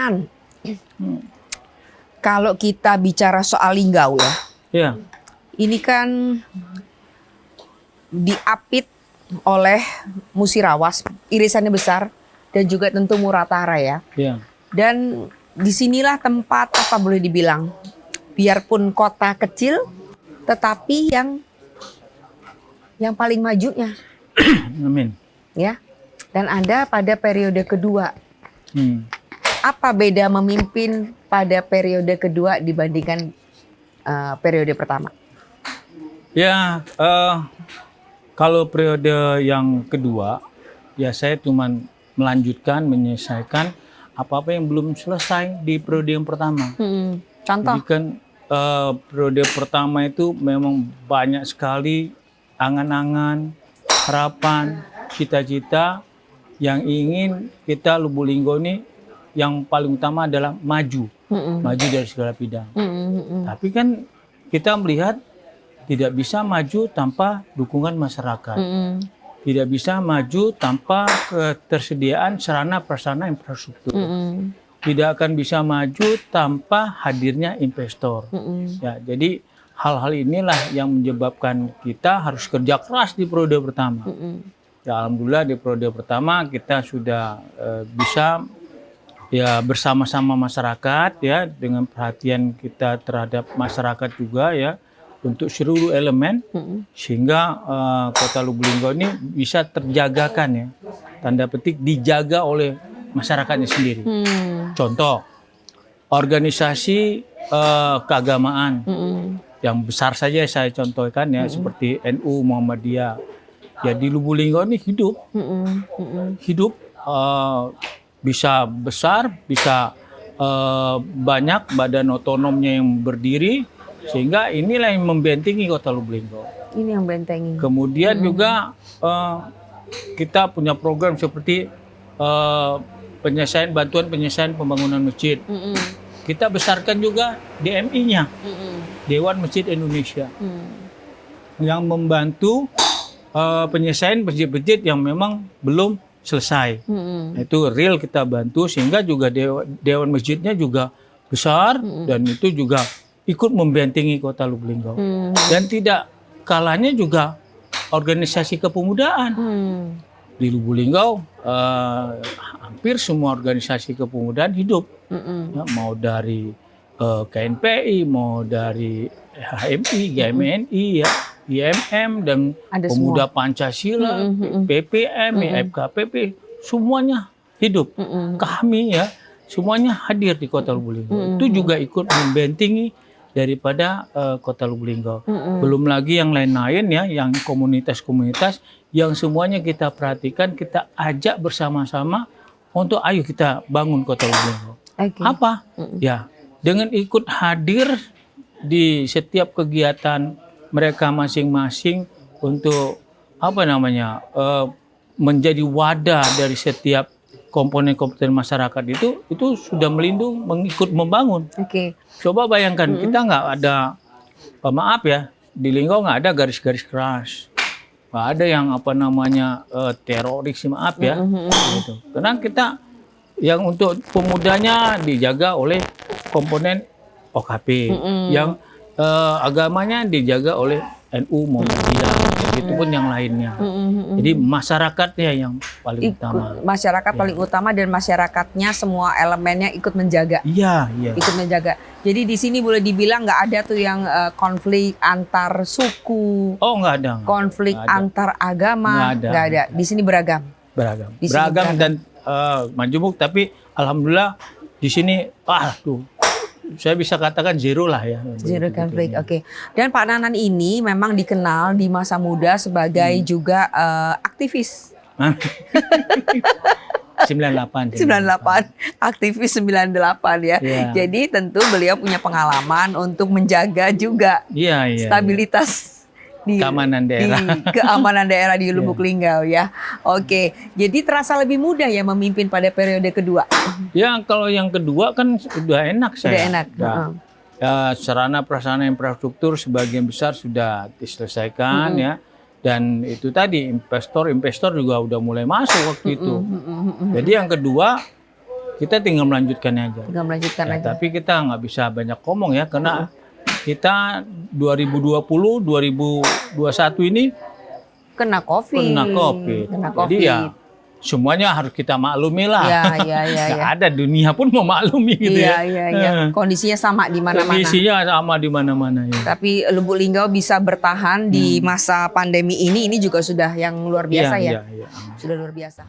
Nan, kalau kita bicara soal Linggau ya, Ya, ini kan diapit oleh Musirawas, irisannya besar, dan juga tentu Muratara ya. ya, Dan disinilah tempat apa boleh dibilang, biarpun kota kecil, tetapi yang paling majunya, amin. ya. Dan Anda pada periode kedua, apa beda memimpin pada periode kedua dibandingkan periode pertama? Ya, kalau periode yang kedua, ya saya cuma melanjutkan, menyelesaikan apa-apa yang belum selesai di periode yang pertama. Contoh? Jadi kan periode pertama itu memang banyak sekali angan-angan, harapan, cita-cita yang ingin kita Lubulinggo ini yang paling utama adalah maju dari segala bidang. Tapi kan kita melihat tidak bisa maju tanpa dukungan masyarakat. Tidak bisa maju tanpa ketersediaan sarana prasarana infrastruktur. Tidak akan bisa maju tanpa hadirnya investor. Ya, jadi hal-hal inilah yang menyebabkan kita harus kerja keras di periode pertama. Ya, alhamdulillah di periode pertama kita sudah bisa ya bersama-sama masyarakat ya, dengan perhatian kita terhadap masyarakat juga ya, untuk seluruh elemen sehingga Kota Lubulinggo ini bisa terjagakan ya, tanda petik dijaga oleh masyarakatnya sendiri. Contoh organisasi keagamaan yang besar saja saya contohkan ya, seperti NU Muhammadiyah ya, di Lubulinggo ini hidup bisa besar, bisa banyak badan otonomnya yang berdiri, sehingga inilah yang membentengi Kota Lubulinggo. Ini yang bentengi. Kemudian juga kita punya program seperti bantuan penyelesaian pembangunan masjid. Kita besarkan juga DMI-nya, Dewan Masjid Indonesia, yang membantu penyelesaian masjid-masjid yang memang belum selesai. Itu real kita bantu, sehingga juga Dewan Masjidnya juga besar dan itu juga ikut membentengi Kota Lubulinggo. Dan tidak kalahnya juga organisasi kepemudaan. Di Lubulinggo hampir semua organisasi kepemudaan hidup. Ya, mau dari KNPI, mau dari HMI, GMNI, ya, IMM, dan Ada Pemuda semua. Pancasila, PPM, FKPP, semuanya hidup. Kami ya, semuanya hadir di Kota Lubulinggo. Itu juga ikut membentengi daripada Kota Lubulinggo. Belum lagi yang lain-lain ya, yang komunitas-komunitas yang semuanya kita perhatikan, kita ajak bersama-sama untuk ayo kita bangun Kota Lubulinggo. Apa? Ya, dengan ikut hadir di setiap kegiatan mereka masing-masing untuk menjadi wadah dari setiap komponen-komponen masyarakat itu sudah melindung, mengikut membangun. Coba bayangkan kita nggak ada, maaf ya, di Linggo nggak ada garis-garis keras, nggak ada yang teroris, maaf ya, gitu. Karena kita yang untuk pemudanya dijaga oleh komponen OKP, yang agamanya dijaga oleh NU Muhammadiyah, itu pun yang lainnya. Jadi masyarakatnya yang paling utama. Masyarakat paling utama, dan masyarakatnya semua elemennya ikut menjaga. Iya. Ikut menjaga. Jadi di sini boleh dibilang nggak ada tuh yang konflik antar suku. Oh, nggak ada. Konflik antar agama. Nggak ada. Di sini beragam. Beragam dan majemuk, tapi alhamdulillah di sini saya bisa katakan zero lah ya. Zero konflik, oke. Dan Pak Nanan ini memang dikenal di masa muda sebagai juga aktivis. 98. Aktivis 98 ya. Jadi tentu beliau punya pengalaman untuk menjaga juga stabilitas di keamanan daerah di Lubuk Linggau ya. Oke, jadi terasa lebih mudah ya memimpin pada periode kedua. Ya, kalau yang kedua kan sudah enak saya. Sudah enak. Ya, sarana prasarana infrastruktur sebagian besar sudah diselesaikan ya. Dan itu tadi investor juga udah mulai masuk waktu itu. Jadi yang kedua kita tinggal melanjutkannya aja. Tinggal melanjutkan Ya, aja. tapi kita nggak bisa banyak ngomong ya, karena kita 2020, 2021 ini Kena COVID. Kena Jadi ya semuanya harus kita maklumi lah. Iya. Nggak ada, dunia pun memaklumi gitu ya. Iya. Kondisinya sama di mana-mana. Kondisinya sama di mana-mana ya. Tapi Lubuk Linggau bisa bertahan di masa pandemi ini juga sudah yang luar biasa ya. Iya. Sudah luar biasa.